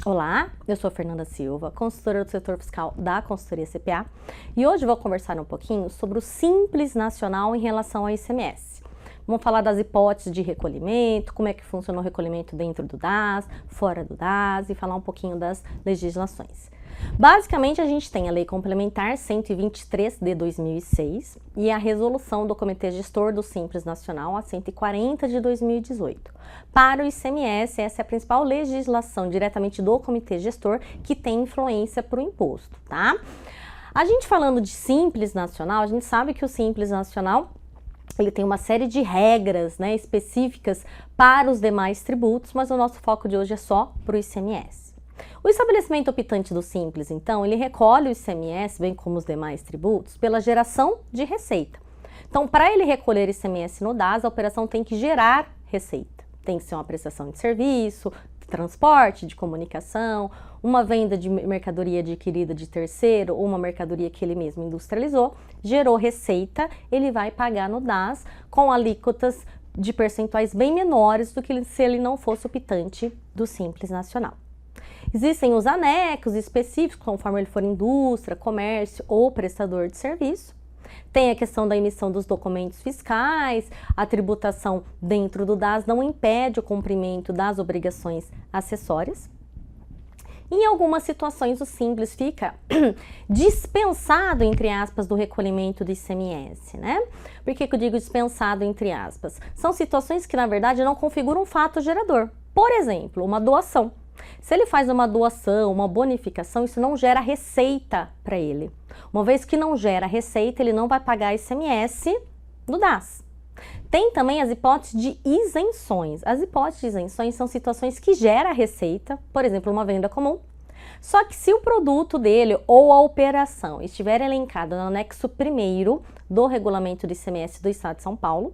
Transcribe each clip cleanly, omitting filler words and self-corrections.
Olá, eu sou Fernanda Silva, consultora do setor fiscal da consultoria CPA, e hoje vou conversar um pouquinho sobre o Simples Nacional em relação ao ICMS. Vamos falar das hipóteses de recolhimento, como é que funciona o recolhimento dentro do DAS, fora do DAS e falar um pouquinho das legislações. Basicamente, a gente tem a Lei Complementar 123 de 2006 e a resolução do Comitê Gestor do Simples Nacional, a 140 de 2018. Para o ICMS, essa é a principal legislação diretamente do Comitê Gestor que tem influência para o imposto, tá? A gente falando de Simples Nacional, a gente sabe que o Simples Nacional ele tem uma série de regras, né, específicas para os demais tributos, mas o nosso foco de hoje é só para o ICMS. O estabelecimento optante do Simples, então, ele recolhe o ICMS, bem como os demais tributos, pela geração de receita. Então, para ele recolher ICMS no DAS, a operação tem que gerar receita. Tem que ser uma prestação de serviço, de transporte, de comunicação, uma venda de mercadoria adquirida de terceiro ou uma mercadoria que ele mesmo industrializou, gerou receita, ele vai pagar no DAS com alíquotas de percentuais bem menores do que se ele não fosse optante do Simples Nacional. Existem os anexos específicos, conforme ele for indústria, comércio ou prestador de serviço. Tem a questão da emissão dos documentos fiscais, a tributação dentro do DAS não impede o cumprimento das obrigações acessórias. Em algumas situações, o Simples fica dispensado, entre aspas, do recolhimento do ICMS, né? Por que eu digo dispensado, entre aspas? São situações que, na verdade, não configuram um fato gerador. Por exemplo, uma doação. Se ele faz uma doação, uma bonificação, isso não gera receita para ele. Uma vez que não gera receita, ele não vai pagar ICMS no DAS. Tem também as hipóteses de isenções. As hipóteses de isenções são situações que geram receita, por exemplo, uma venda comum. Só que se o produto dele ou a operação estiver elencada no anexo 1º do regulamento do ICMS do Estado de São Paulo,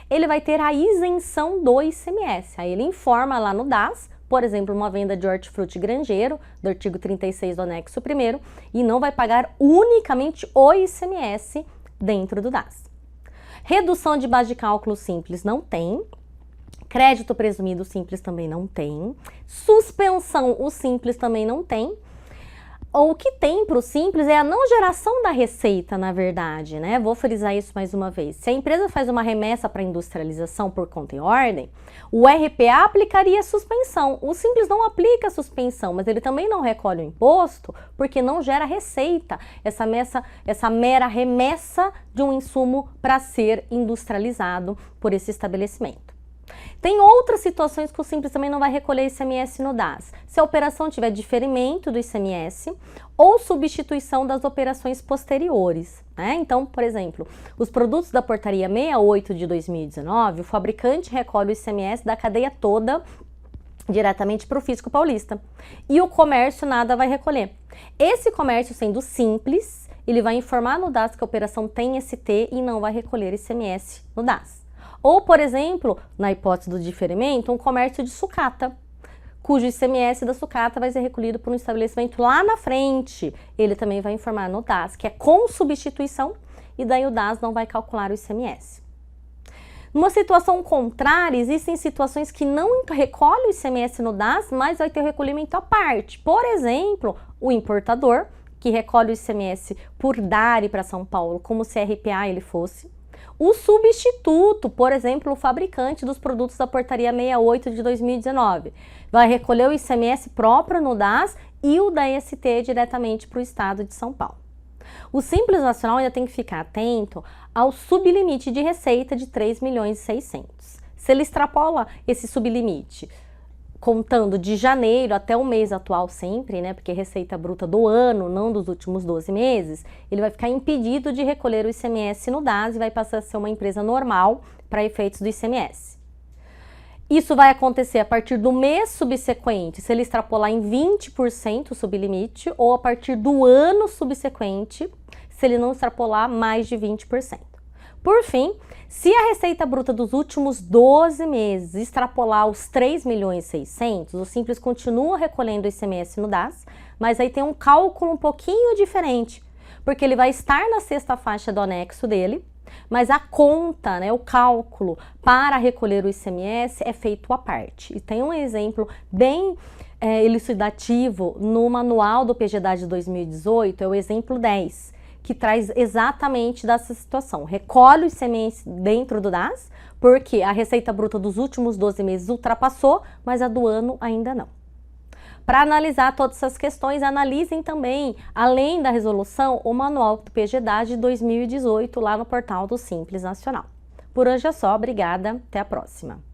ele vai ter a isenção do ICMS. Aí ele informa lá no DAS, por exemplo, uma venda de hortifruti granjeiro, do artigo 36 do anexo 1º, e não vai pagar unicamente o ICMS dentro do DAS. Redução de base de cálculo simples não tem. Crédito presumido simples também não tem. Suspensão, o simples também não tem. O que tem para o simples é a não geração da receita, na verdade, né? Vou frisar isso mais uma vez. Se a empresa faz uma remessa para industrialização por conta e ordem, o RPA aplicaria suspensão. O simples não aplica suspensão, mas ele também não recolhe o imposto porque não gera receita, essa mera remessa de um insumo para ser industrializado por esse estabelecimento. Tem outras situações que o Simples também não vai recolher ICMS no DAS. Se a operação tiver diferimento do ICMS ou substituição das operações posteriores, né? Então, por exemplo, os produtos da portaria 68 de 2019, o fabricante recolhe o ICMS da cadeia toda diretamente para o fisco paulista. E o comércio nada vai recolher. Esse comércio sendo simples, ele vai informar no DAS que a operação tem ST e não vai recolher ICMS no DAS. Ou, por exemplo, na hipótese do diferimento, um comércio de sucata, cujo ICMS da sucata vai ser recolhido por um estabelecimento lá na frente. Ele também vai informar no DAS, que é com substituição, e daí o DAS não vai calcular o ICMS. Numa situação contrária, existem situações que não recolhem o ICMS no DAS, mas vai ter o recolhimento à parte. Por exemplo, o importador, que recolhe o ICMS por dar para São Paulo, como se RPA ele fosse. O substituto, por exemplo, o fabricante dos produtos da portaria 68 de 2019, vai recolher o ICMS próprio no DAS e o da ST diretamente para o Estado de São Paulo. O Simples Nacional ainda tem que ficar atento ao sublimite de receita de 3.600.000. Se ele extrapola esse sublimite, contando de janeiro até o mês atual sempre, né, porque receita bruta do ano, não dos últimos 12 meses, ele vai ficar impedido de recolher o ICMS no DAS e vai passar a ser uma empresa normal para efeitos do ICMS. Isso vai acontecer a partir do mês subsequente, se ele extrapolar em 20% o sublimite, ou a partir do ano subsequente, se ele não extrapolar mais de 20%. Por fim, se a receita bruta dos últimos 12 meses extrapolar os 3.600.000, o Simples continua recolhendo o ICMS no DAS, mas aí tem um cálculo um pouquinho diferente, porque ele vai estar na sexta faixa do anexo dele, mas a conta, né, o cálculo para recolher o ICMS é feito à parte. E tem um exemplo bem elucidativo no manual do PGDA de 2018 é o exemplo 10, que traz exatamente dessa situação. Recolhe o ICMS dentro do DAS, porque a receita bruta dos últimos 12 meses ultrapassou, mas a do ano ainda não. Para analisar todas essas questões, analisem também, além da resolução, o manual do PGDA de 2018 lá no portal do Simples Nacional. Por hoje é só, obrigada, até a próxima.